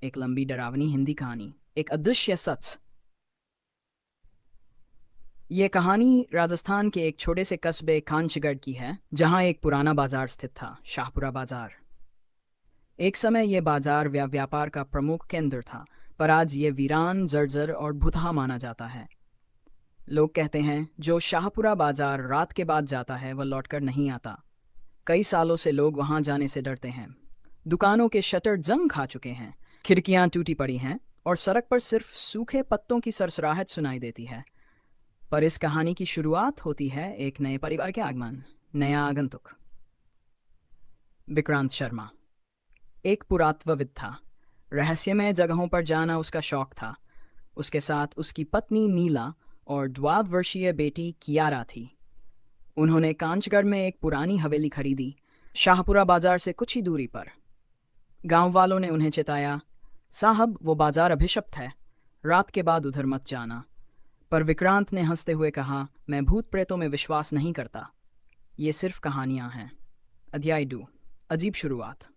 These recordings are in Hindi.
एक लंबी डरावनी हिंदी कहानी, एक अदृश्य सच। ये कहानी राजस्थान के एक छोटे से कस्बे कांचगढ़ की है, जहाँ एक पुराना बाजार स्थित था, शाहपुरा बाजार। एक समय यह बाजार व्यापार का प्रमुख केंद्र था, पर आज ये वीरान, जर्जर और भुतहा माना जाता है। लोग कहते हैं, जो शाहपुरा बाजार रात के बाद जाता है वह लौटकर नहीं आता। कई सालों से लोग वहां जाने से डरते हैं। दुकानों के शटर जंग खा चुके हैं, खिड़कियां टूटी पड़ी हैं और सड़क पर सिर्फ सूखे पत्तों की सरसराहट सुनाई देती है। पर इस कहानी की शुरुआत होती है एक नए परिवार के आगमन, नया आगंतुक। विक्रांत शर्मा एक पुरातत्वविद था। रहस्यमय जगहों पर जाना उसका शौक था। उसके साथ उसकी पत्नी नीला और 12 वर्षीय बेटी कियारा थी। उन्होंने कांचगढ़ में एक पुरानी हवेली खरीदी, शाहपुरा बाजार से कुछ ही दूरी पर। गांव वालों ने उन्हें चिताया, साहब वो बाजार अभिशप्त है, रात के बाद उधर मत जाना। पर विक्रांत ने हंसते हुए कहा, मैं भूत प्रेतों में विश्वास नहीं करता, ये सिर्फ कहानियां हैं। अध्याय 2, अजीब शुरुआत।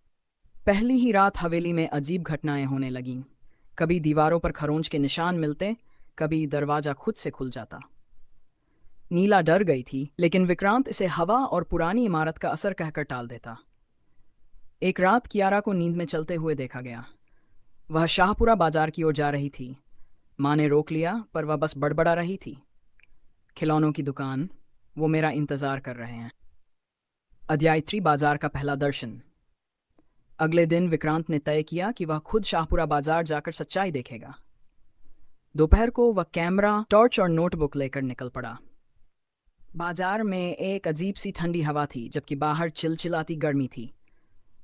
पहली ही रात हवेली में अजीब घटनाएं होने लगीं। कभी दीवारों पर खरोंच के निशान मिलते, कभी दरवाजा खुद से खुल जाता। नीला डर गई थी, लेकिन विक्रांत इसे हवा और पुरानी इमारत का असर कहकर टाल देता। एक रात कियारा को नींद में चलते हुए देखा गया। वह शाहपुरा बाजार की ओर जा रही थी। माँ ने रोक लिया, पर वह बस बड़बड़ा रही थी, खिलौनों की दुकान, वो मेरा इंतजार कर रहे हैं। अध्याय 3, बाजार का पहला दर्शन। अगले दिन विक्रांत ने तय किया कि वह खुद शाहपुरा बाजार जाकर सच्चाई देखेगा। दोपहर को वह कैमरा, टॉर्च और नोटबुक लेकर निकल पड़ा। बाजार में एक अजीब सी ठंडी हवा थी, जबकि बाहर चिलचिलाती गर्मी थी।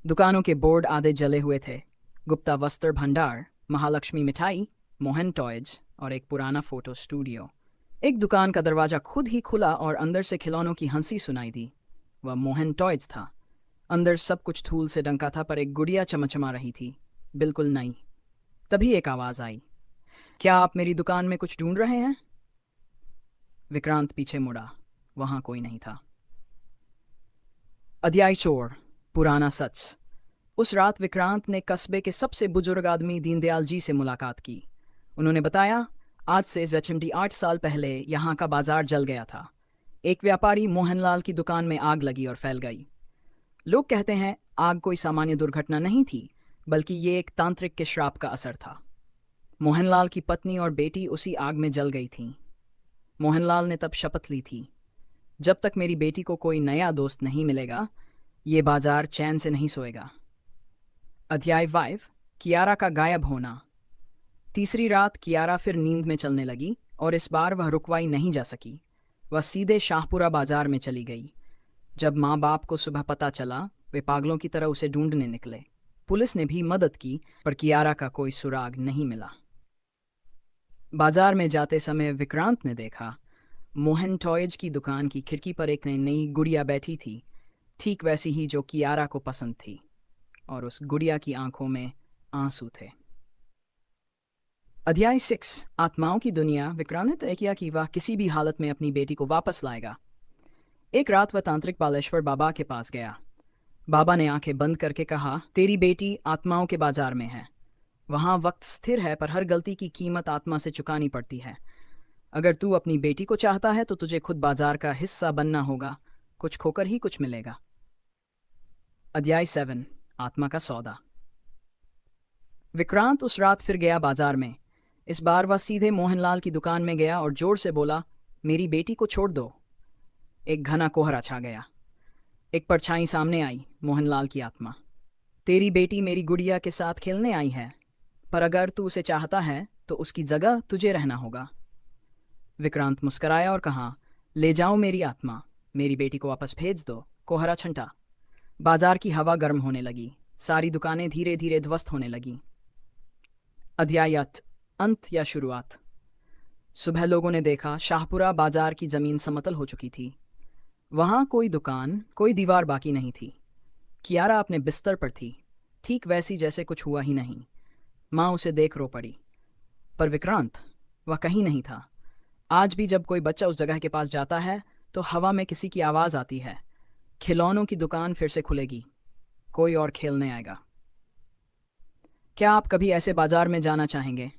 दुकानों के बोर्ड आधे जले हुए थे। गुप्ता वस्त्र भंडार, महालक्ष्मी मिठाई, मोहन टॉयज और एक पुराना फोटो स्टूडियो। एक दुकान का दरवाजा खुद ही खुला और अंदर से खिलौनों की हंसी सुनाई दी। वह मोहन टॉयज था। अंदर सब कुछ धूल से ढंका था, पर एक गुड़िया चमचमा रही थी, बिल्कुल नई। तभी एक आवाज आई, क्या आप मेरी दुकान में कुछ ढूंढ रहे हैं? विक्रांत पीछे मुड़ा। वहां कोई नहीं था। अध्याय 4, पुराना सच। उस रात विक्रांत ने कस्बे के सबसे बुजुर्ग आदमी दीनदयाल जी से मुलाकात की। उन्होंने बताया, आज से 8 साल पहले यहाँ का बाजार जल गया था। एक व्यापारी मोहनलाल की दुकान में आग लगी और फैल गई। लोग कहते हैं आग कोई सामान्य दुर्घटना नहीं थी, बल्कि ये एक तांत्रिक के श्राप का असर था। मोहनलाल की पत्नी और बेटी उसी आग में जल गई थीं। मोहनलाल ने तब शपथ ली थी, जब तक मेरी बेटी को कोई नया दोस्त नहीं मिलेगा, ये बाजार चैन से नहीं सोएगा। अध्याय 5, कियारा का गायब होना। तीसरी रात कियारा फिर नींद में चलने लगी और इस बार वह रुकवाई नहीं जा सकी। वह सीधे शाहपुरा बाजार में चली गई। जब माँ बाप को सुबह पता चला, वे पागलों की तरह उसे ढूंढने निकले। पुलिस ने भी मदद की, पर कियारा का कोई सुराग नहीं मिला। बाजार में जाते समय विक्रांत ने देखा, मोहन टॉयज की दुकान की खिड़की पर एक नई गुड़िया बैठी थी, ठीक वैसी ही जो कियारा को पसंद थी, और उस गुड़िया की आंखों में आंसू थे। अध्याय 6, आत्माओं की दुनिया। विक्रांत ने तय किया कि वह किसी भी हालत में अपनी बेटी को वापस लाएगा। एक रात वह तांत्रिक बालेश्वर बाबा के पास गया। बाबा ने आंखें बंद करके कहा, तेरी बेटी आत्माओं के बाजार में है। वहां वक्त स्थिर है, पर हर गलती की कीमत आत्मा से चुकानी पड़ती है। अगर तू अपनी बेटी को चाहता है तो तुझे खुद बाजार का हिस्सा बनना होगा। कुछ खोकर ही कुछ मिलेगा। अध्याय 7, आत्मा का सौदा। विक्रांत उस रात फिर गया बाजार में। इस बार वह सीधे मोहनलाल की दुकान में गया और जोर से बोला, मेरी बेटी को छोड़ दो। एक घना कोहरा छा गया। एक परछाई सामने आई, मोहनलाल की आत्मा। तेरी बेटी मेरी गुड़िया के साथ खेलने आई है, पर अगर तू उसे चाहता है तो उसकी जगह तुझे रहना होगा। विक्रांत मुस्कराया और कहा, ले जाओ मेरी आत्मा, मेरी बेटी को वापस भेज दो। कोहरा छंटा। बाजार की हवा गर्म होने लगी। सारी दुकानें धीरे धीरे ध्वस्त होने लगीं। अध्याय 8, अंत या शुरुआत। सुबह लोगों ने देखा, शाहपुरा बाजार की जमीन समतल हो चुकी थी। वहां कोई दुकान, कोई दीवार बाकी नहीं थी। कियारा अपने बिस्तर पर थी, ठीक वैसी जैसे कुछ हुआ ही नहीं। माँ उसे देख रो पड़ी। पर विक्रांत, वह कहीं नहीं था। आज भी जब कोई बच्चा उस जगह के पास जाता है तो हवा में किसी की आवाज आती है, खिलौनों की दुकान फिर से खुलेगी, कोई और खेलने आएगा। क्या आप कभी ऐसे बाजार में जाना चाहेंगे?